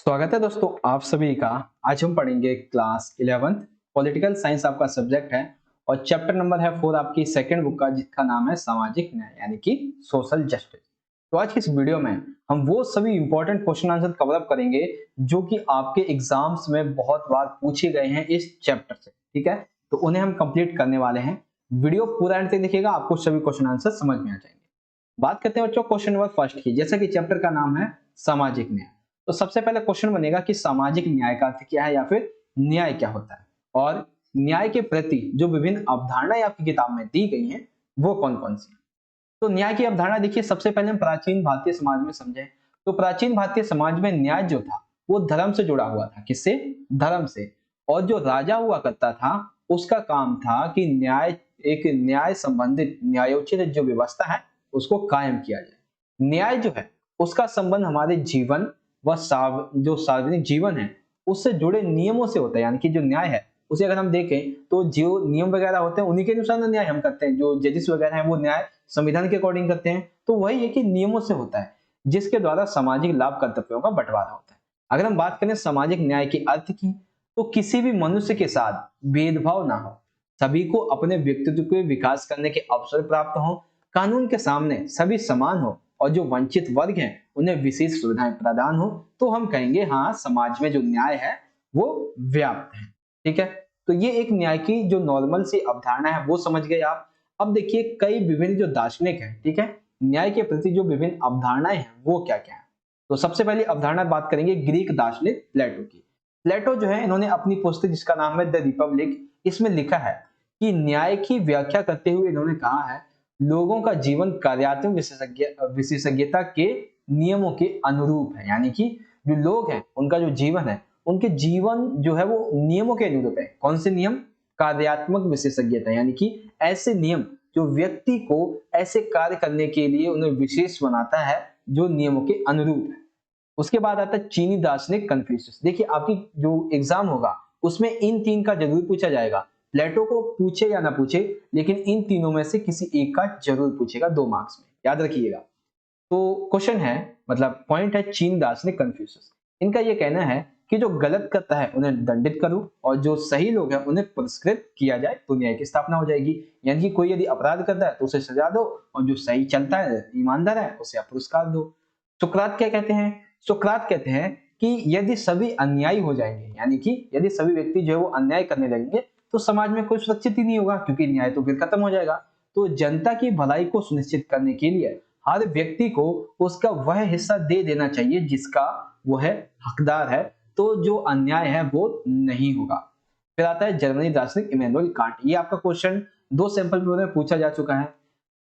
स्वागत है दोस्तों आप सभी का। आज हम पढ़ेंगे क्लास 11th पॉलिटिकल साइंस आपका सब्जेक्ट है और चैप्टर नंबर है 4 आपकी सेकंड बुक का जिसका नाम है सामाजिक न्याय यानी कि सोशल जस्टिस। तो आज की इस वीडियो में हम वो सभी important question answer cover up करेंगे जो कि आपके एग्जाम्स में बहुत बार पूछे गए हैं इस चैप्टर से। ठीक है, तो उन्हें हम कंप्लीट करने वाले हैं। वीडियो पूरा एंड तक देखिएगा, आपको सभी क्वेश्चन आंसर समझ में आ जाएंगे। बात करते हैं बच्चों क्वेश्चन नंबर फर्स्ट की। जैसा कि चैप्टर का नाम है सामाजिक न्याय, तो सबसे पहले क्वेश्चन बनेगा कि सामाजिक न्याय का अर्थ क्या है या फिर न्याय क्या होता है और न्याय के प्रति जो विभिन्न अवधारणाएं आपकी किताब में दी गई हैं वो कौन कौन सी हैं। तो न्याय की अवधारणा देखिए, सबसे पहले हम प्राचीन भारतीय समाज में समझें तो प्राचीन भारतीय समाज में न्याय जो था वो धर्म से जुड़ा हुआ था। किससे? धर्म से। और जो राजा हुआ करता था उसका काम था कि न्याय संबंधित न्यायोचित जो व्यवस्था है उसको कायम किया जाए। न्याय जो है उसका संबंध हमारे जीवन व जो सार्वजनिक जीवन है उससे जुड़े नियमों से होता है। यानी कि जो न्याय है उसे अगर हम देखें तो जो नियम वगैरह होते हैं उन्हीं के अनुसार न्याय हम करते हैं। जो जजेस वगैरह हैं वो न्याय संविधान के अकॉर्डिंग करते हैं। तो वही है कि नियमों से होता है जिसके द्वारा सामाजिक लाभ कर्तव्यों का बंटवारा होता है। अगर हम बात करें सामाजिक न्याय के अर्थ की तो किसी भी मनुष्य के साथ भेदभाव ना हो, सभी को अपने व्यक्तित्व के विकास करने के अवसर प्राप्त हो, कानून के सामने सभी समान हो और जो वंचित वर्ग हैं उन्हें विशेष सुविधाएं प्रदान हो, तो हम कहेंगे हाँ समाज में जो न्याय है वो व्याप्त है। ठीक है, तो ये एक न्याय की जो नॉर्मल सी अवधारणा है वो समझ गए आप। अब देखिए कई विभिन्न जो दार्शनिक हैं, ठीक है, न्याय के प्रति जो विभिन्न अवधारणाएं हैं वो क्या क्या है। तो सबसे पहले अवधारणा बात करेंगे ग्रीक दार्शनिक प्लेटो की। प्लेटो जो है इन्होंने अपनी पुस्तक जिसका नाम है द रिपब्लिक, इसमें लिखा है कि न्याय की व्याख्या करते हुए इन्होंने कहा है लोगों का जीवन कार्यात्मक विशेषज्ञता के नियमों के अनुरूप है। यानी कि जो लोग हैं उनका जो जीवन है उनके जीवन जो है वो नियमों के अनुरूप है। कौन से नियम? कार्यात्मक विशेषज्ञता, यानी कि ऐसे नियम जो व्यक्ति को ऐसे कार्य करने के लिए उन्हें विशेष बनाता है जो नियमों के अनुरूप है। उसके बाद आता है चीनी दार्शनिक कन्फ्यूशियस। देखिए आपकी जो एग्जाम होगा उसमें इन तीन का जरूर पूछा जाएगा। प्लेटो को पूछे या ना पूछे लेकिन इन तीनों में से किसी एक का जरूर पूछेगा 2 मार्क्स में, याद रखिएगा। तो क्वेश्चन है, मतलब पॉइंट है चीन दार्शनिक कन्फ्यूशियस। इनका यह कहना है कि जो गलत करता है उन्हें दंडित करो और जो सही लोग हैं उन्हें पुरस्कृत किया जाए तो न्याय की स्थापना हो जाएगी। यानी कि कोई यदि अपराध करता है तो उसे सजा दो और जो सही चलता है ईमानदार है उसे आप पुरस्कार दो। सुकरात क्या कहते हैं? सुकरात कहते हैं कि यदि सभी अन्यायी हो जाएंगे, यानी कि यदि सभी व्यक्ति जो है वो अन्याय करने लगेंगे तो समाज में कोई सुरक्षित ही नहीं होगा क्योंकि न्याय तो फिर खत्म हो जाएगा। तो जनता की भलाई को सुनिश्चित करने के लिए हर व्यक्ति को उसका वह हिस्सा दे देना चाहिए जिसका वह हकदार है, तो जो अन्याय है वो नहीं होगा। फिर आता है जर्मनी दार्शनिक इमैनुअल कांट। ये आपका क्वेश्चन 2 सैंपल पेपर में पूछा जा चुका है।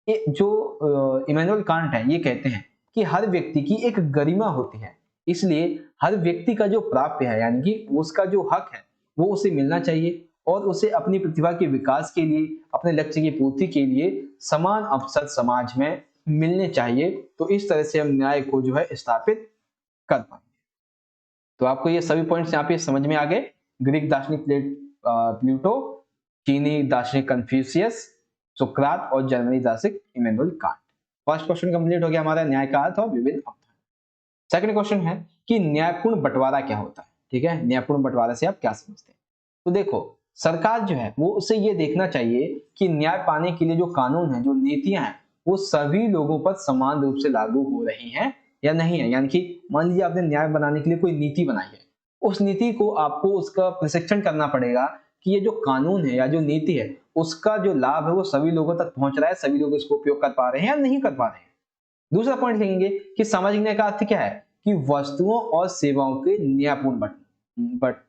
ये जो इमैनुअल कांट है ये कहते हैं कि हर व्यक्ति की एक गरिमा होती है, इसलिए हर व्यक्ति का जो प्राप्य है यानी कि उसका जो हक है वो उसे मिलना चाहिए और उसे अपनी प्रतिभा के विकास के लिए, अपने लक्ष्य की पूर्ति के लिए समान अवसर समाज में मिलने चाहिए। तो इस तरह से हम न्याय को जो है स्थापित कर पाएंगे। तो आपको ये सभी पॉइंट्स यहाँ पे समझ में आ गए। ग्रीक दार्शनिक प्लूटो, चीनी दार्शनिक कन्फ्यूशियस, सुकरात और जर्मनी दार्शनिक Immanuel Kant. First question complete हो गया हमारा न्याय का अर्थ और विभिन्न अवधारणा। सेकंड क्वेश्चन है कि न्यायपूर्ण बंटवारा क्या होता है। ठीक है, न्यायपूर्ण बंटवारा से आप क्या समझते हैं? तो देखो सरकार जो है वो उसे ये देखना चाहिए कि न्याय पाने के लिए जो कानून है, जो नीतियां हैं वो सभी लोगों पर समान रूप से लागू हो रही हैं या नहीं है। यानी कि मान लीजिए आपने न्याय बनाने के लिए कोई नीति बनाई है, उस नीति को आपको उसका प्रशिक्षण करना पड़ेगा कि ये जो कानून है या जो नीति है उसका जो लाभ है वो सभी लोगों तक पहुंच रहा है, सभी लोग इसको उपयोग कर पा रहे हैं या नहीं कर पा रहे हैं। दूसरा पॉइंट कहेंगे कि सामाजिक न्याय का अर्थ क्या है कि वस्तुओं और सेवाओं के न्यायपूर्ण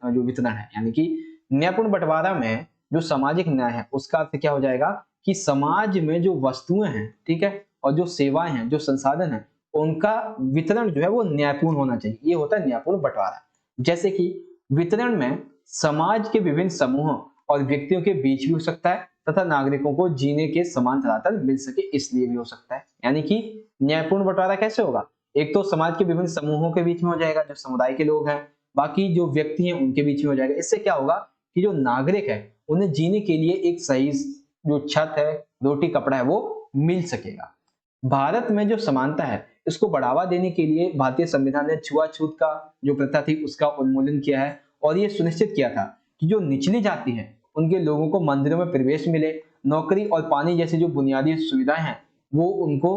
जो वितरण है। यानी कि न्यायपूर्ण बंटवारा में जो सामाजिक न्याय है उसका अर्थ क्या हो जाएगा कि समाज में जो वस्तुएं हैं, ठीक है, और जो सेवाएं हैं, जो संसाधन है, उनका वितरण जो है वो न्यायपूर्ण होना चाहिए। ये होता है न्यायपूर्ण बंटवारा। जैसे कि वितरण में समाज के विभिन्न समूहों और व्यक्तियों के बीच भी हो सकता है तथा नागरिकों को जीने के समान धरातल मिल सके इसलिए भी हो सकता है। यानी कि न्यायपूर्ण बंटवारा कैसे होगा? एक तो समाज के विभिन्न समूहों के बीच में हो जाएगा, जो समुदाय के लोग हैं, बाकी जो व्यक्ति हैं उनके बीच में हो जाएगा। इससे क्या होगा कि जो नागरिक है उन्हें जीने के लिए एक सही जो छत है, रोटी कपड़ा है वो मिल सकेगा। भारत में जो समानता है इसको बढ़ावा देने के लिए भारतीय संविधान ने छुआछूत का जो प्रथा थी उसका उन्मूलन किया है और ये सुनिश्चित किया था कि जो निचली जाति है उनके लोगों को मंदिरों में प्रवेश मिले, नौकरी और पानी जैसी जो बुनियादी सुविधाएं हैं वो उनको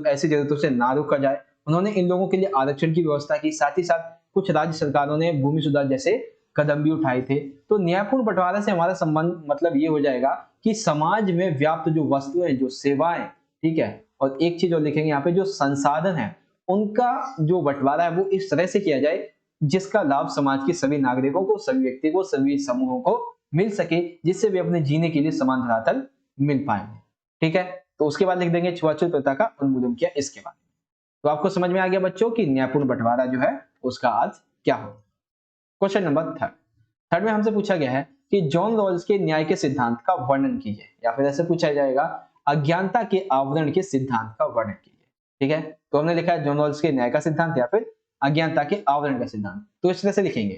ऐसी जरूरतों से ना रोका जाए। उन्होंने इन लोगों के लिए आरक्षण की व्यवस्था की, साथ ही साथ कुछ राज्य सरकारों ने भूमि सुधार जैसे कदम भी उठाए थे। तो न्यायपूर्ण बंटवारा से हमारा संबंध मतलब ये हो जाएगा कि समाज में व्याप्त जो वस्तुएं, जो सेवाएं, ठीक है, और एक चीज और लिखेंगे यहाँ पे, जो संसाधन है उनका जो बंटवारा है वो इस तरह से किया जाए जिसका लाभ समाज के सभी नागरिकों को, सभी व्यक्ति को, सभी समूहों को मिल सके, जिससे वे अपने जीने के लिए समान धरातल मिल पाएंगे। ठीक है, तो उसके बाद लिख देंगे छुआछूत प्रथा का उन्मूलन किया इसके बाद। तो आपको समझ में आ गया बच्चों कि न्यायपूर्ण बंटवारा जो है उसका अर्थ क्या हो। क्वेश्चन नंबर थर्ड में हमसे पूछा गया है कि जॉन रॉल्स के न्याय के सिद्धांत का वर्णन कीजिए, या फिर ऐसे पूछा जाएगा अज्ञानता के आवरण के सिद्धांत का वर्णन कीजिए। ठीक है, तो हमने लिखा है जॉन रॉल्स के न्याय का सिद्धांत या फिर अज्ञानता के आवरण का सिद्धांत। तो इस तरह से लिखेंगे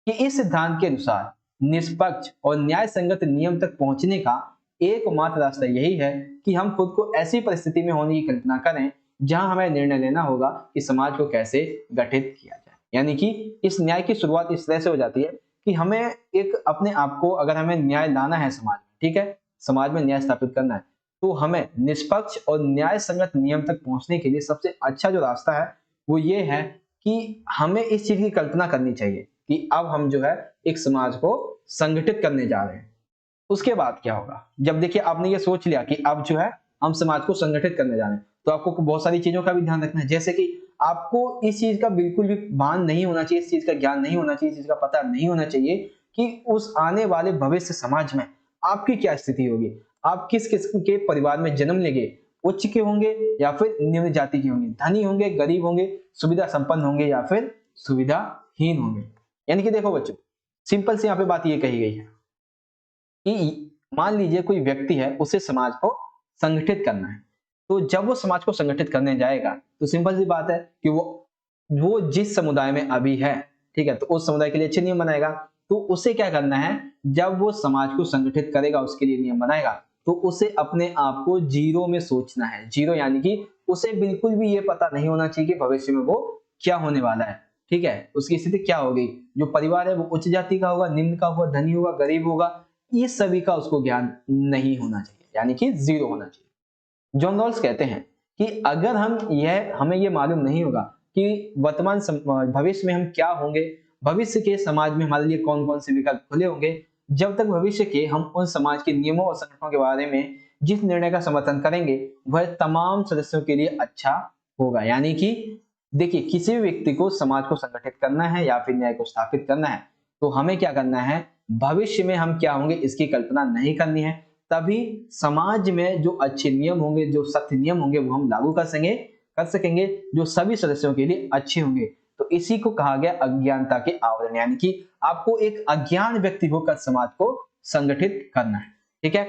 कि इस सिद्धांत के अनुसार निष्पक्ष और न्याय संगत नियम तक पहुंचने का एकमात्र रास्ता यही है कि हम खुद को ऐसी परिस्थिति में होने की कल्पना करें जहां हमें निर्णय लेना होगा कि समाज को कैसे गठित किया जाए। यानी कि इस न्याय की शुरुआत इस तरह से हो जाती है कि हमें एक अपने आप को, अगर हमें न्याय लाना है समाज में, ठीक है, समाज में न्याय स्थापित करना है, तो हमें निष्पक्ष और न्याय संगत नियम तक पहुंचने के लिए सबसे अच्छा जो रास्ता है वो ये है कि हमें इस चीज की कल्पना करनी चाहिए कि अब हम जो है एक समाज को संगठित करने जा रहे हैं। उसके बाद क्या होगा, जब देखिए आपने ये सोच लिया कि अब जो है हम समाज को संगठित करने जा रहे हैं, तो आपको बहुत सारी चीजों का भी ध्यान रखना है, जैसे कि आपको इस चीज का बिल्कुल भी भान नहीं होना चाहिए, इस चीज का ज्ञान नहीं होना चाहिए, इस चीज का पता नहीं होना चाहिए कि उस आने वाले भविष्य समाज में आपकी क्या स्थिति होगी, आप किस किस्म के परिवार में जन्म लेंगे, उच्च के होंगे या फिर निम्न जाति के होंगे, धनी होंगे, गरीब होंगे, सुविधा संपन्न होंगे या फिर सुविधाहीन होंगे। यानी कि देखो बच्चों, सिंपल से यहाँ पे बात ये कही गई है कि मान लीजिए कोई व्यक्ति है, उसे समाज को संगठित करना है, तो जब वो समाज को संगठित करने जाएगा तो सिंपल सी बात है कि वो जिस समुदाय में अभी है, ठीक है, तो उस समुदाय के लिए अच्छे नियम बनाएगा। तो उसे क्या करना है, जब वो समाज को संगठित करेगा, उसके लिए नियम बनाएगा, तो उसे अपने आप को जीरो में सोचना है। जीरो यानी कि उसे बिल्कुल भी ये पता नहीं होना चाहिए कि भविष्य में वो क्या होने वाला है, ठीक है, उसकी स्थिति क्या होगी, जो परिवार है वो उच्च जाति का होगा, निम्न का होगा, धनी होगा, गरीब होगा, इस सभी का उसको ज्ञान नहीं होना चाहिए, यानी कि जीरो होना चाहिए। जॉन रॉल्स कहते हैं कि अगर हमें ये मालूम नहीं होगा कि वर्तमान भविष्य में हम क्या होंगे, भविष्य के समाज में हमारे लिए कौन कौन से विकल्प खुले होंगे, जब तक भविष्य के हम उन समाज के नियमों और संगठनों के बारे में जिस निर्णय का समर्थन करेंगे वह तमाम सदस्यों के लिए अच्छा होगा। यानी कि देखिए, किसी भी व्यक्ति को समाज को संगठित करना है या फिर न्याय को स्थापित करना है, तो हमें क्या करना है, भविष्य में हम क्या होंगे इसकी कल्पना नहीं करनी है, तभी समाज में जो अच्छे नियम होंगे, जो सख्त नियम होंगे वो हम लागू कर सकेंगे जो सभी सदस्यों के लिए अच्छे होंगे। तो इसी को कहा गया अज्ञानता के आवरण, यानी कि आपको एक अज्ञान व्यक्ति होकर समाज को संगठित करना है। ठीक है,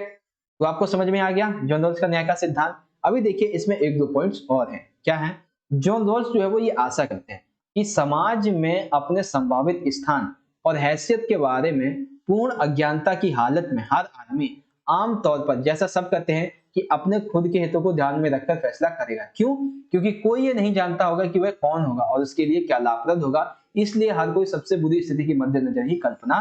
तो आपको समझ में आ गया जॉन रॉल्स का न्याय का सिद्धांत। अभी देखिए इसमें एक दो पॉइंट्स और हैं। क्या है, जॉन रॉल्स जो है वो ये आशा करते हैं कि समाज में अपने संभावित स्थान और हैसियत के बारे में पूर्ण अज्ञानता की हालत में हर आदमी आम तौर पर, जैसा सब कहते हैं, कि अपने खुद के हितों को ध्यान में रखकर फैसला करेगा। क्यों? क्योंकि कोई ये नहीं जानता होगा कि वह कौन होगा और उसके लिए क्या लाभप्रद होगा, इसलिए हर कोई सबसे बुरी स्थिति के मद्देनजर ही कल्पना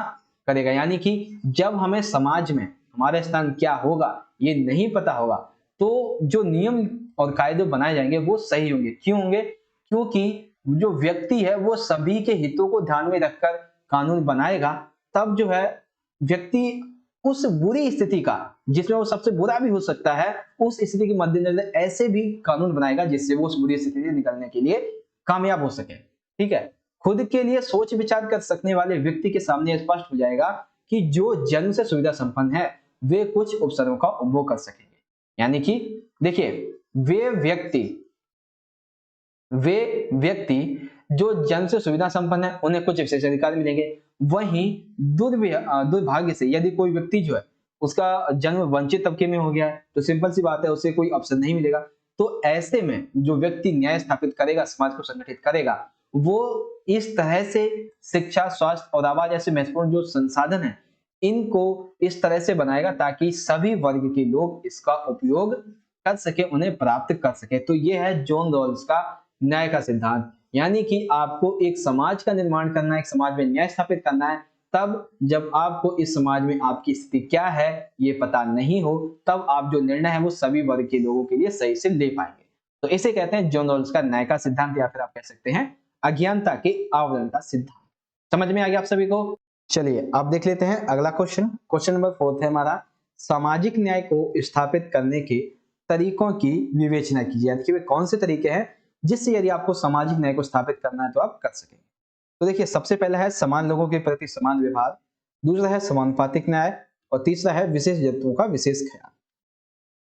करेगा। यानी कि जब हमें समाज में हमारा स्थान क्या होगा ये नहीं पता होगा, तो जो नियम और कायदे बनाए जाएंगे वो सही होंगे। क्यों होंगे? क्योंकि जो व्यक्ति है वो सभी के हितों को ध्यान में रखकर कानून बनाएगा, तब जो है व्यक्ति उस बुरी स्थिति का, जिसमें वो सबसे बुरा भी हो सकता है, उस स्थिति के मद्देनजर ऐसे भी कानून बनाएगा जिससे वो उस बुरी स्थिति से निकलने के लिए कामयाब हो सके। ठीक है, खुद के लिए सोच विचार कर सकने वाले व्यक्ति के सामने स्पष्ट हो जाएगा कि जो जन्म से सुविधा संपन्न है वे कुछ उपसर्गों का उपभोग कर सकेंगे। यानी कि देखिए, वे व्यक्ति जो जन्म से सुविधा संपन्न है उन्हें कुछ विशेष अधिकार मिलेंगे। वहीं दुर्भाग्य से यदि कोई व्यक्ति जो है उसका जन्म वंचित तबके में हो गया है, तो सिंपल सी बात है उसे कोई अवसर नहीं मिलेगा। तो ऐसे में जो व्यक्ति न्याय स्थापित करेगा, समाज को संगठित करेगा, वो इस तरह से शिक्षा, स्वास्थ्य और आवाज जैसे महत्वपूर्ण जो संसाधन है इनको इस तरह से बनाएगा ताकि सभी वर्ग के लोग इसका उपयोग कर सके, उन्हें प्राप्त कर सके। तो ये है जॉन रॉल्स का न्याय का सिद्धांत, यानी कि आपको एक समाज का निर्माण करना है, एक समाज में न्याय स्थापित करना है, तब जब आपको इस समाज में आपकी स्थिति क्या है ये पता नहीं हो, तब आप जो निर्णय है वो सभी वर्ग के लोगों के लिए सही से ले पाएंगे। तो इसे कहते हैं जॉन रॉल्स का न्याय का सिद्धांत, या फिर आप कह सकते हैं अज्ञानता के आवरण का सिद्धांत। समझ में आ गया आप सभी को? चलिए आप देख लेते हैं अगला क्वेश्चन। क्वेश्चन नंबर 4 है हमारा, सामाजिक न्याय को स्थापित करने के तरीकों की विवेचना कीजिए, यानी कि वे कौन से तरीके हैं जिससे यदि आपको सामाजिक न्याय को स्थापित करना है तो आप कर सकेंगे। तो देखिए, सबसे पहला है समान लोगों के प्रति समान व्यवहार, दूसरा है समानुपातिक न्याय, और तीसरा है विशेष जरूरतों का विशेष ख्याल।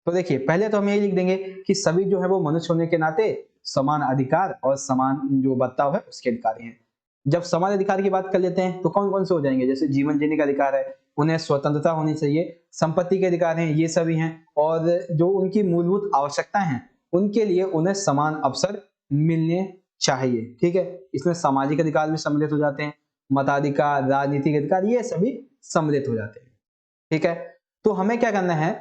तो देखिए, पहले तो हम यही लिख देंगे कि सभी जो है वो मनुष्य होने के नाते समान अधिकार और समान जो बर्ताव है उसके अधिकारी हैं। जब समान अधिकार की बात कर लेते हैं तो कौन कौन से हो जाएंगे, जैसे जीवन जीने का अधिकार है, उन्हें स्वतंत्रता होनी चाहिए, संपत्ति के अधिकार हैं, ये सभी हैं, और जो उनकी मूलभूत आवश्यकता है उनके लिए उन्हें समान अवसर मिलने चाहिए। ठीक है, इसमें सामाजिक अधिकार भी सम्मिलित हो जाते हैं, मताधिकार, राजनीतिक अधिकार, ये सभी सम्मिलित हो जाते हैं। ठीक है, तो हमें क्या करना है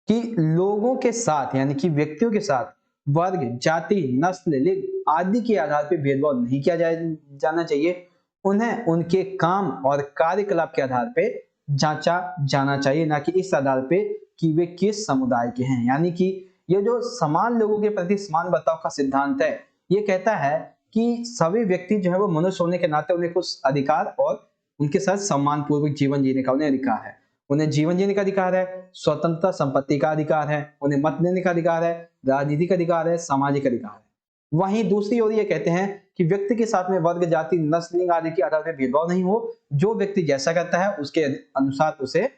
कि लोगों के साथ, यानी कि व्यक्तियों के साथ वर्ग, जाति, नस्ल, लिंग आदि के आधार पर भेदभाव नहीं किया जाना चाहिए। उन्हें उनके काम और कार्यकलाप के आधार पे जांचा जाना चाहिए, ना कि इस आधार पे कि वे किस समुदाय के हैं। यानी कि ये जो समान लोगों के प्रति समान बर्ताव का सिद्धांत है, ये कहता है कि सभी व्यक्ति जो है वो मनुष्य होने के नाते उन्हें कुछ अधिकार और उनके साथ सम्मान पूर्वक जीवन जीने का उन्हें अधिकार है। उन्हें जीवन जीने का अधिकार है, स्वतंत्रता संपत्ति का अधिकार है, उन्हें मत देने का अधिकार है, राजनीतिक अधिकार है, सामाजिक अधिकार है। वहीं दूसरी ओर ये कहते हैं कि व्यक्ति के साथ में वर्ग, जाति, नस्ल, लिंग आदि के आधार पर भेदभाव नहीं हो। जो व्यक्ति जैसा करता है उसके अनुसार उसे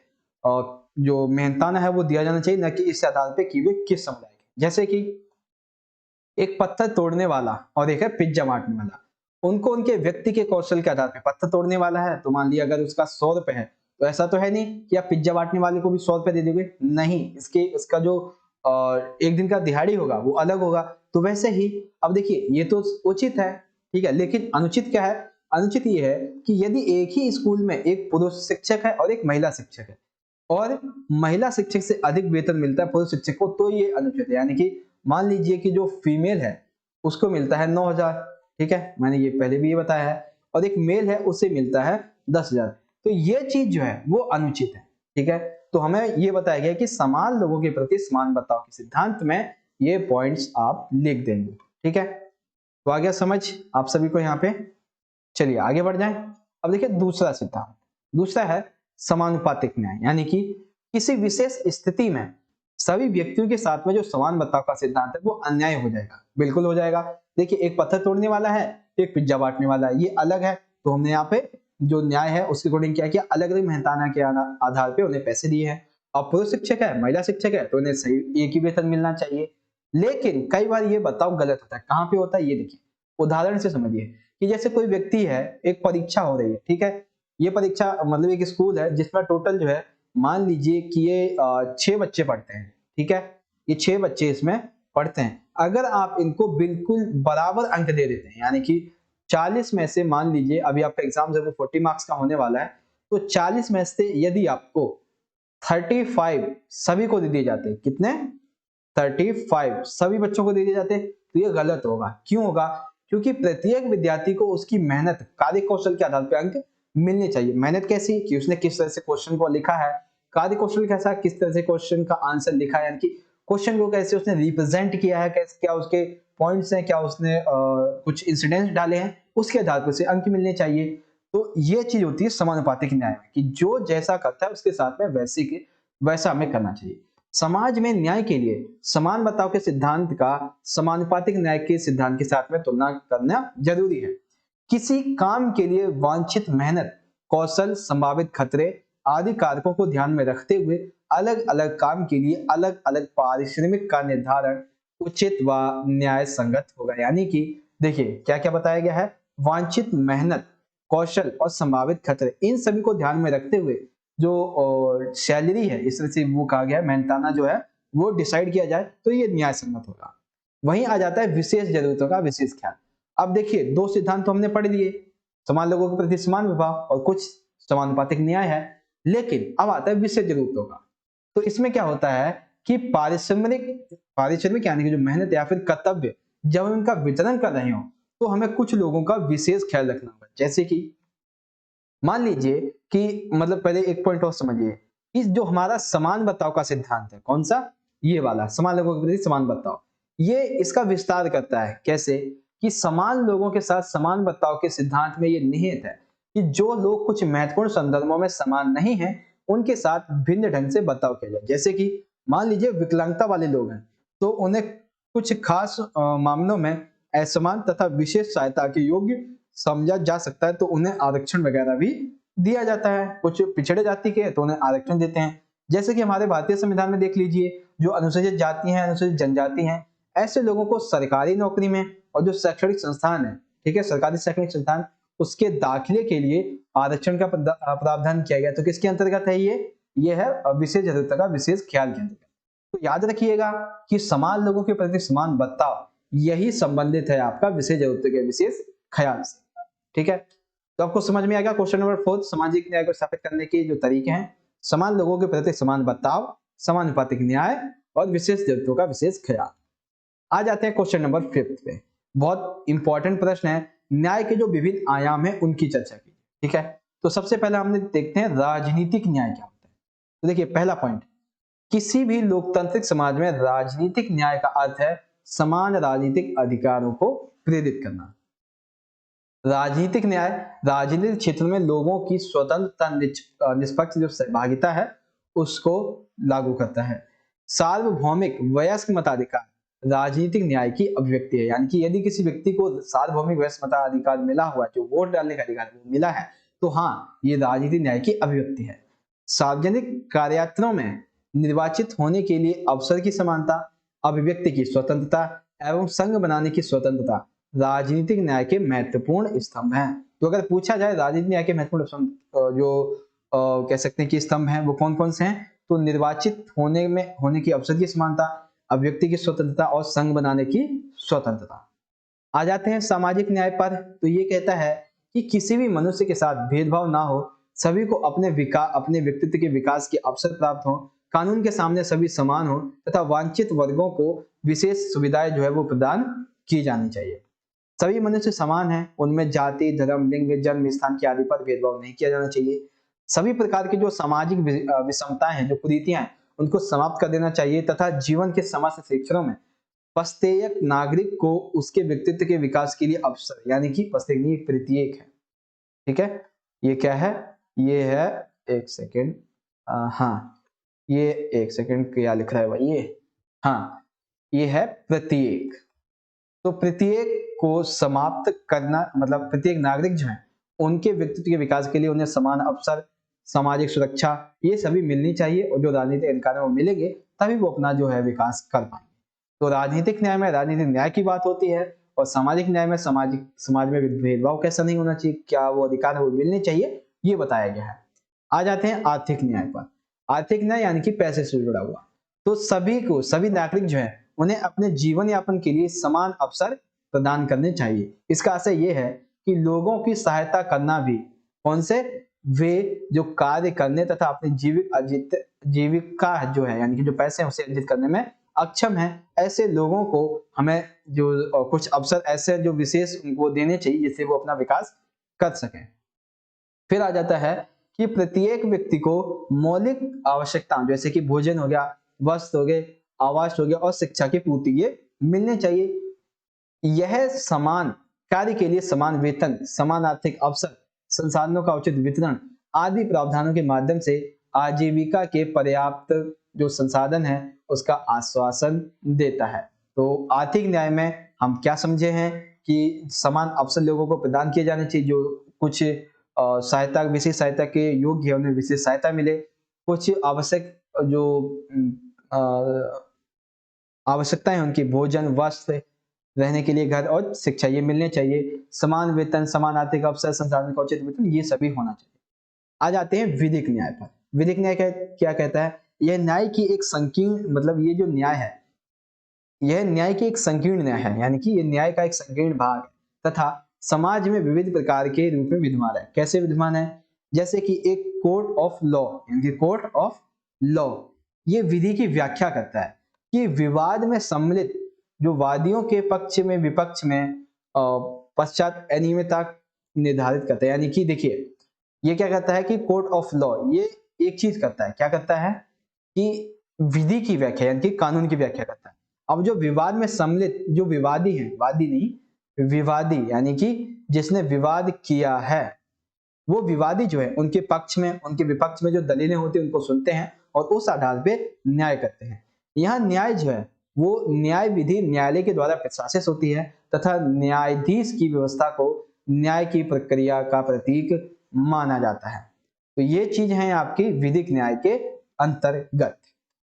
जो मेहनताना है वो दिया जाना चाहिए, न कि इस आधार पे कि वे किस समुदाय के। जैसे कि एक पत्थर तोड़ने वाला और एक है पिज्जा बांटने वाला, उनको उनके व्यक्ति के कौशल के आधार पर, पत्थर तोड़ने वाला है तो मान लिया अगर उसका 100 रुपए है, तो ऐसा तो है नहीं कि आप पिज्जा बांटने वाले को भी 100 रुपए दे दोगे, नहीं, उसका जो एक दिन का दिहाड़ी होगा वो अलग होगा। तो वैसे ही अब देखिए, ये तो उचित है, ठीक है, लेकिन अनुचित क्या है? अनुचित ये है कि यदि एक ही स्कूल में एक पुरुष शिक्षक है और एक महिला शिक्षक है, और महिला शिक्षक से अधिक वेतन मिलता है पुरुष शिक्षक को, तो ये अनुचित है। यानी कि मान लीजिए कि जो फीमेल है उसको मिलता है 9,000, ठीक है, मैंने ये पहले भी ये बताया है, और एक मेल है उसे मिलता है 10,000, तो ये चीज जो है वो अनुचित है। ठीक है, तो हमें ये बताया गया कि समान लोगों के प्रति समान बर्ताव के सिद्धांत में ये पॉइंट्स आप लिख देंगे। ठीक है, तो आ गया समझ आप सभी को यहाँ पे? चलिए आगे बढ़ जाएं। अब देखिए दूसरा सिद्धांत, दूसरा है समानुपातिक न्याय, यानी कि किसी विशेष स्थिति में सभी व्यक्तियों के साथ में जो समान बर्ताव का सिद्धांत है वो अन्याय हो जाएगा, बिल्कुल हो जाएगा। देखिए, एक पत्थर तोड़ने वाला है, एक पिज्जा बांटने वाला है, ये अलग है, तो हमने यहाँ पे जो न्याय है उसके अकॉर्डिंग क्या किया, अलग अलग मेहनताना के आधार पे उन्हें पैसे दिए हैं। अब पुरुष शिक्षक है, महिला शिक्षक है, तो उन्हें सही एक ही वेतन मिलना चाहिए। लेकिन कई बार ये बर्ताव गलत होता है। कहाँ पे होता है ये देखिए, उदाहरण से समझिए कि जैसे कोई व्यक्ति है, एक परीक्षा हो रही है, ठीक है, ये परीक्षा मतलब एक स्कूल है जिसमें टोटल जो है मान लीजिए कि ये 6 बच्चे पढ़ते हैं, ठीक है, ये 6 बच्चे इसमें पढ़ते हैं। अगर आप इनको बिल्कुल बराबर अंक दे देते हैं, यानी कि 40 में से मान लीजिए अभी आपका एग्जाम जब 40 मार्क्स का होने वाला है, तो 40 में से यदि आपको 35 सभी को दे दिए जाते, कितने? 35 सभी बच्चों को दे दिए जाते, तो ये गलत होगा। क्यों होगा? क्योंकि प्रत्येक विद्यार्थी को उसकी मेहनत, कार्य कौशल के आधार पर अंक मिलने चाहिए। मेहनत कैसी कि उसने किस तरह से क्वेश्चन को लिखा है, कार्य कौशल कैसा, किस तरह से क्वेश्चन का आंसर लिखा है, यानी कि क्वेश्चन को कैसे उसने रिप्रेजेंट किया है, कैसे, क्या उसके पॉइंट्स हैं, क्या उसने कुछ इंसिडेंट्स डाले हैं, उसके आधार पर से अंक मिलने चाहिए। तो ये चीज होती है समानुपातिक न्याय में, कि जो जैसा करता है उसके साथ में वैसा हमें करना चाहिए। समाज में न्याय के लिए समान बर्ताव के सिद्धांत का समानुपातिक न्याय के सिद्धांत के साथ में तुलना करना जरूरी है। किसी काम के लिए वांछित मेहनत, कौशल, संभावित खतरे आदि कारकों को ध्यान में रखते हुए अलग अलग काम के लिए अलग अलग पारिश्रमिक का निर्धारण उचित व न्याय संगत होगा। यानी कि देखिए क्या क्या बताया गया है, वांछित मेहनत, कौशल और संभावित खतरे, इन सभी को ध्यान में रखते हुए जो सैलरी है, इस तरह से वो कहा गया है, मेहनताना जो है वो डिसाइड किया जाए, तो ये न्याय संगत होगा। वहीं आ जाता है विशेष जरूरतों का विशेष ख्याल। अब देखिए, दो सिद्धांत तो हमने पढ़ लिए, समान लोगों के प्रति समान विभाग और कुछ समानुपातिक न्याय है, लेकिन अब आता है विशेष जरूरतों का। तो इसमें क्या होता है कि पारिश्रमिक यानी कि जो मेहनत या फिर कर्तव्य जब हम इनका वितरण कर रहे हो तो हमें कुछ लोगों का विशेष ख्याल रखना होगा। जैसे कि मान लीजिए कि मतलब पहले एक पॉइंट और समझिए कि जो हमारा समान बर्ताव का सिद्धांत है, कौन सा, ये वाला समान लोगों के प्रति समान बर्ताव, ये इसका विस्तार करता है। कैसे कि समान लोगों के साथ समान बर्ताव के सिद्धांत में ये निहित है कि जो लोग कुछ महत्वपूर्ण संदर्भों में समान नहीं है उनके साथ भिन्न ढंग से बर्ताव किया जाए। जैसे कि मान लीजिए विकलांगता वाले लोग हैं तो उन्हें कुछ खास मामलों में असमान तथा विशेष सहायता के योग्य समझा जा सकता है, तो उन्हें आरक्षण वगैरह भी दिया जाता है। कुछ पिछड़े जाति के तो उन्हें आरक्षण देते हैं। जैसे कि हमारे भारतीय संविधान में देख लीजिए, जो अनुसूचित जाति हैं, अनुसूचित जनजाति हैं, ऐसे लोगों को सरकारी नौकरी में और जो शैक्षणिक संस्थान है, ठीक है, सरकारी शैक्षणिक संस्थान, उसके दाखिले के लिए आरक्षण का प्रावधान किया गया। तो किसके अंतर्गत है ये है विशेष जरूरत का विशेष ख्याल के अंतर्गत। तो याद रखिएगा कि समान लोगों के प्रति समान बर्ताव यही संबंधित है आपका विशेष जरूरत के विशेष ख्याल से। ठीक है, तो आपको समझ में आ गया क्वेश्चन नंबर 4 सामाजिक न्याय को स्थापित करने के जो तरीके हैं, समान लोगों के प्रति समान बर्ताव, समानुपातिक न्याय और विशेष जरूरतों का विशेष ख्याल। आ जाते हैं क्वेश्चन नंबर 5 पे। बहुत इंपॉर्टेंट प्रश्न है, न्याय के जो विभिन्न आयाम है उनकी चर्चा की। ठीक है, तो सबसे पहले हमने देखते हैं राजनीतिक न्याय क्या होता है। तो देखिए पहला पॉइंट, किसी भी लोकतांत्रिक समाज में राजनीतिक न्याय का अर्थ है समान राजनीतिक अधिकारों को प्रेरित करना। राजनीतिक न्याय राजनीतिक क्षेत्र में लोगों की स्वतंत्रता निष्पक्ष जो सहभागिता है उसको लागू करता है। सार्वभौमिक वयस्क मताधिकार राजनीतिक न्याय की अभिव्यक्ति है, यानी कि यदि किसी व्यक्ति को सार्वभौमिक वयस्क मताधिकार मिला हुआ है, जो वोट डालने का अधिकार मिला है, तो हाँ, ये राजनीतिक न्याय की अभिव्यक्ति है। सार्वजनिक कार्यालयों में निर्वाचित होने के लिए अवसर की समानता, अभिव्यक्ति की स्वतंत्रता एवं संघ बनाने की स्वतंत्रता राजनीतिक न्याय के महत्वपूर्ण स्तंभ हैं। तो अगर पूछा जाए राजनीतिक न्याय के महत्वपूर्ण स्तंभ जो कह सकते हैं कि स्तंभ हैं वो कौन कौन से हैं, तो निर्वाचित होने की अवसर की समानता, अभिव्यक्ति की स्वतंत्रता और संघ बनाने की स्वतंत्रता। आ जाते हैं सामाजिक न्याय पर। तो ये कहता है कि किसी भी मनुष्य के साथ भेदभाव ना हो, सभी को अपने व्यक्तित्व के विकास के अवसर प्राप्त हो, कानून के सामने सभी समान हो तथा वांछित वर्गों को विशेष सुविधाएं जो है वो प्रदान की जानी चाहिए। सभी मनुष्य समान हैं, उनमें जाति, धर्म, लिंग, जन्म स्थान के आदि पर भेदभाव नहीं किया जाना चाहिए। सभी प्रकार की जो सामाजिक विषमताएं हैं, जो कुरीतियां हैं, उनको समाप्त कर देना चाहिए तथा जीवन के समस्त क्षेत्रों में प्रत्येक नागरिक को उसके व्यक्तित्व के विकास के लिए अवसर, यानी कि प्रत्येक नहीं प्रत्येक है। ठीक है, ये क्या है, ये है एक सेकेंड, हाँ ये एक सेकेंड क्या लिख रहा है भाई, ये हाँ ये है प्रत्येक। तो प्रत्येक को समाप्त करना मतलब प्रत्येक नागरिक जो है उनके व्यक्तित्व के विकास के लिए उन्हें समान अवसर, सामाजिक सुरक्षा ये सभी मिलनी चाहिए, और जो राजनीतिक अधिकार वो मिलेंगे तभी वो अपना जो है विकास कर पाएंगे। तो राजनीतिक न्याय में राजनीतिक न्याय की बात होती है, और सामाजिक न्याय में समाज में भेदभाव कैसा नहीं होना चाहिए, क्या वो अधिकार है वो मिलने चाहिए, ये बताया गया है। आ जाते हैं आर्थिक न्याय पर। आर्थिक न्याय यानी कि पैसे से जुड़ा हुआ। तो सभी नागरिक जो है उन्हें अपने जीवन यापन के लिए समान अवसर प्रदान करने चाहिए। इसका आशय यह है कि लोगों की सहायता करना भी, कौन से, वे जो कार्य करने तथा अपनी जीविका जो है यानी कि जो पैसे हैं उसे अर्जित करने में अक्षम है, ऐसे लोगों को हमें जो कुछ अवसर ऐसे जो विशेष उनको देने चाहिए जिससे वो अपना विकास कर सकें। फिर आ जाता है कि प्रत्येक व्यक्ति को मौलिक आवश्यकताएं जैसे कि भोजन हो गया, वस्त्र हो गए, आवास हो गया और शिक्षा की पूर्ति ये मिलने चाहिए। यह समान कार्य के लिए समान वेतन, समान आर्थिक अवसर, संसाधनों का उचित वितरण आदि प्रावधानों के माध्यम से आजीविका के पर्याप्त जो संसाधन है उसका आश्वासन देता है। तो आर्थिक न्याय में हम क्या समझे हैं कि समान अवसर लोगों को प्रदान किए जाने चाहिए, जो कुछ सहायता, विशेष सहायता के योग्य है उन्हें विशेष सहायता मिले, कुछ आवश्यक जो आवश्यकताएं हैं उनकी भोजन, वस्त्र, रहने के लिए घर और शिक्षा ये मिलने चाहिए, समान वेतन, समान आर्थिक अवसर, संसाधन का उचित वितरण ये सभी होना चाहिए। आ जाते हैं विधिक न्याय पर। विधिक न्याय क्या कहता है, यह न्याय की एक संकीर्ण मतलब ये जो न्याय है यह न्याय की एक संकीर्ण न्याय है, यानी कि ये न्याय का एक संकीर्ण भाग है तथा समाज में विविध प्रकार के रूप में विद्यमान है। कैसे विद्यमान है, जैसे कि एक कोर्ट ऑफ लॉ, यानी कोर्ट ऑफ लॉ ये विधि की व्याख्या करता है कि विवाद में सम्मिलित जो वादियों के पक्ष में विपक्ष में पश्चात अनियमितता निर्धारित करता है। यानी कि देखिए ये क्या करता है कि कोर्ट ऑफ लॉ ये एक चीज करता है, क्या करता है कि विधि की व्याख्या यानी कि कानून की व्याख्या करता है। अब जो विवाद में सम्मिलित जो विवादी हैं, वादी नहीं विवादी यानी कि जिसने विवाद किया है, वो विवादी जो है उनके पक्ष में उनके विपक्ष में जो दलीलें होती है उनको सुनते हैं और उस आधार पे न्याय करते हैं। यहाँ न्याय जो है वो न्याय विधि न्यायालय के द्वारा प्रशासित होती है तथा न्यायाधीश की व्यवस्था को न्याय की प्रक्रिया का प्रतीक माना जाता है। तो ये चीज है आपकी विधिक न्याय के अंतर्गत।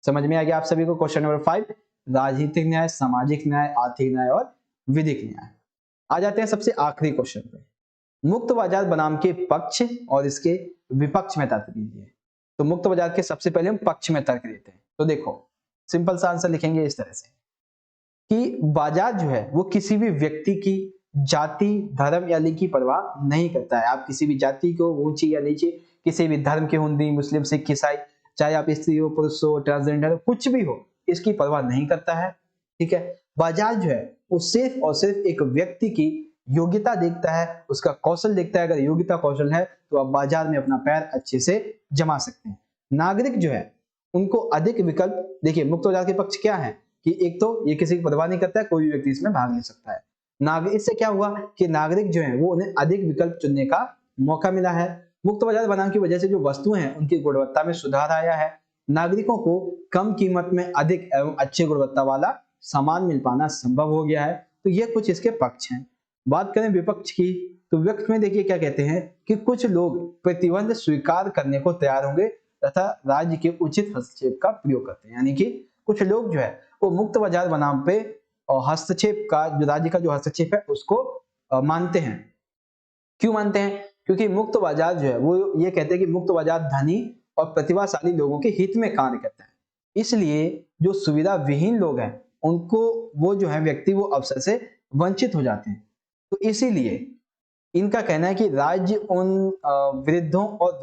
समझ में आ गया आप सभी को। क्वेश्चन नंबर 5 राजनीतिक न्याय, सामाजिक न्याय, आर्थिक न्याय और विधिक न्याय। आ जाते हैं सबसे आखिरी क्वेश्चन पे, मुक्त बाजार बनाम के पक्ष और इसके विपक्ष में तर्क दीजिए। तो मुक्त बाजार के सबसे पहले हम पक्ष में तर्क देते हैं। तो देखो सिंपल सा आंसर लिखेंगे इस तरह से कि बाजार जो है वो किसी भी व्यक्ति की जाति, धर्म या लिंग की परवाह नहीं करता है। आप किसी भी जाति को ऊंची या नीची, किसी भी धर्म के हिंदू, मुस्लिम, सिख, ईसाई, चाहे आप स्त्री हो, पुरुष हो, ट्रांसजेंडर हो, कुछ भी हो, इसकी परवाह नहीं करता है। ठीक है, बाजार जो है वो सिर्फ और सिर्फ एक व्यक्ति की योग्यता देखता है, उसका कौशल देखता है। अगर योग्यता कौशल है तो आप बाजार में अपना पैर अच्छे से जमा सकते हैं। नागरिक जो है उनको अधिक विकल्प, देखिए मुक्त बाजार के पक्ष क्या है कि एक तो ये किसी की परवाह नहीं करता है, कोई भी व्यक्ति इसमें भाग ले सकता है। नागरिक, इससे क्या हुआ कि नागरिक जो है वो उन्हें अधिक विकल्प चुनने का मौका मिला है। मुक्त बाजार बनाने की वजह से जो वस्तुएं हैं उनकी गुणवत्ता में सुधार आया है। नागरिकों को कम कीमत में अधिक एवं अच्छी गुणवत्ता वाला सामान मिल पाना संभव हो गया है। तो ये कुछ इसके पक्ष हैं। बात करें विपक्ष की, तो विपक्ष में देखिए क्या कहते हैं कि कुछ लोग प्रतिबंध स्वीकार करने को तैयार होंगे तथा राज्य के उचित हस्तक्षेप का प्रयोग करते हैं। यानी कि कुछ लोग जो है वो मुक्त बाजार बनाम पे हस्तक्षेप का, जो राज्य का जो हस्तक्षेप है उसको मानते हैं। क्यों मानते हैं? क्योंकि मुक्त बाजार जो है वो ये कहते हैं कि मुक्त बाजार धनी और प्रतिभाशाली लोगों के हित में कार्य करता है। इसलिए जो सुविधा विहीन लोग हैं उनको वो जो है व्यक्ति वो अवसर से वंचित हो जाते हैं। तो इसीलिए इनका कहना है कि राज्य उन वृद्धों और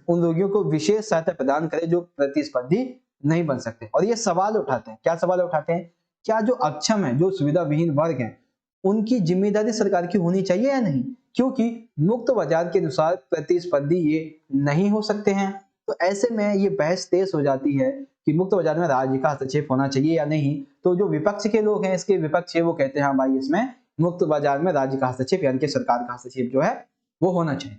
उन रोगियों को विशेष सहायता प्रदान करे जो प्रतिस्पर्धी नहीं बन सकते। और ये सवाल उठाते हैं, क्या सवाल उठाते हैं, क्या जो अक्षम है, जो सुविधा विहीन वर्ग है, उनकी जिम्मेदारी सरकार की होनी चाहिए या नहीं? क्योंकि मुक्त बाजार के अनुसार प्रतिस्पर्धी ये नहीं हो सकते हैं। तो ऐसे में ये बहस तेज हो जाती है कि मुक्त बाजार में राज्य का हस्तक्षेप होना चाहिए या नहीं। तो जो विपक्ष के लोग हैं, इसके विपक्ष है, वो कहते हैं हाँ भाई इसमें मुक्त बाजार में राज्य का हस्तक्षेप यानी कि सरकार का हस्तक्षेप जो है वो होना चाहिए।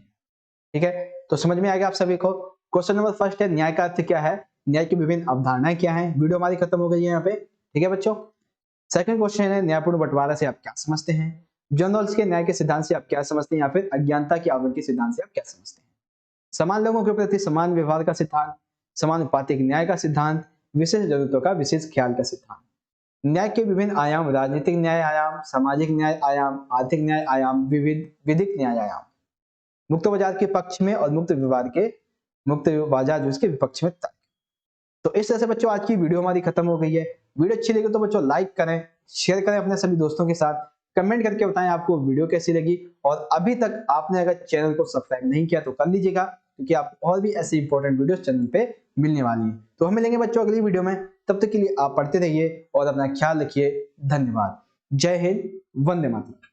ठीक है, तो समझ में आ गया आप सभी को। क्वेश्चन नंबर फर्स्ट है न्याय का अर्थ क्या है, न्याय की विभिन्न अवधारणाएं क्या है। वीडियो हमारी खत्म हो गई है यहाँ पे। ठीक है बच्चों, सेकंड क्वेश्चन है न्यायपूर्ण बंटवारा से आप क्या समझते हैं, जनरल्स के न्याय के सिद्धांत से आप क्या समझते हैं, या फिर अज्ञानता की आवरण के सिद्धांत से आप क्या समझते हैं। समान लोगों के प्रति समान व्यवहार का सिद्धांत, समानुपातिक न्याय का सिद्धांत, विशेष जरूरतों का विशेष ख्याल का सिद्धांत। न्याय के विभिन्न आयाम, राजनीतिक न्याय आयाम, सामाजिक न्याय आयाम, आर्थिक न्याय आयाम, विधिक न्याय आयाम। मुक्त बाजार के पक्ष में और मुक्त बाजार जो इसके विपक्ष में तर्क। तो इस तरह से बच्चों आज की वीडियो हमारी खत्म हो गई है। वीडियो अच्छी लगी तो बच्चों लाइक करें, शेयर करें अपने सभी दोस्तों के साथ, कमेंट करके बताएं आपको वीडियो कैसी लगी। और अभी तक आपने अगर चैनल को सब्सक्राइब नहीं किया तो कर लीजिएगा, क्योंकि आपको और भी ऐसी इंपॉर्टेंट वीडियोस चैनल पे मिलने वाली है। तो हम मिलेंगे बच्चों अगली वीडियो में, तब तक के लिए आप पढ़ते रहिए और अपना ख्याल रखिए। धन्यवाद। जय हिंद, वंदे मातरम।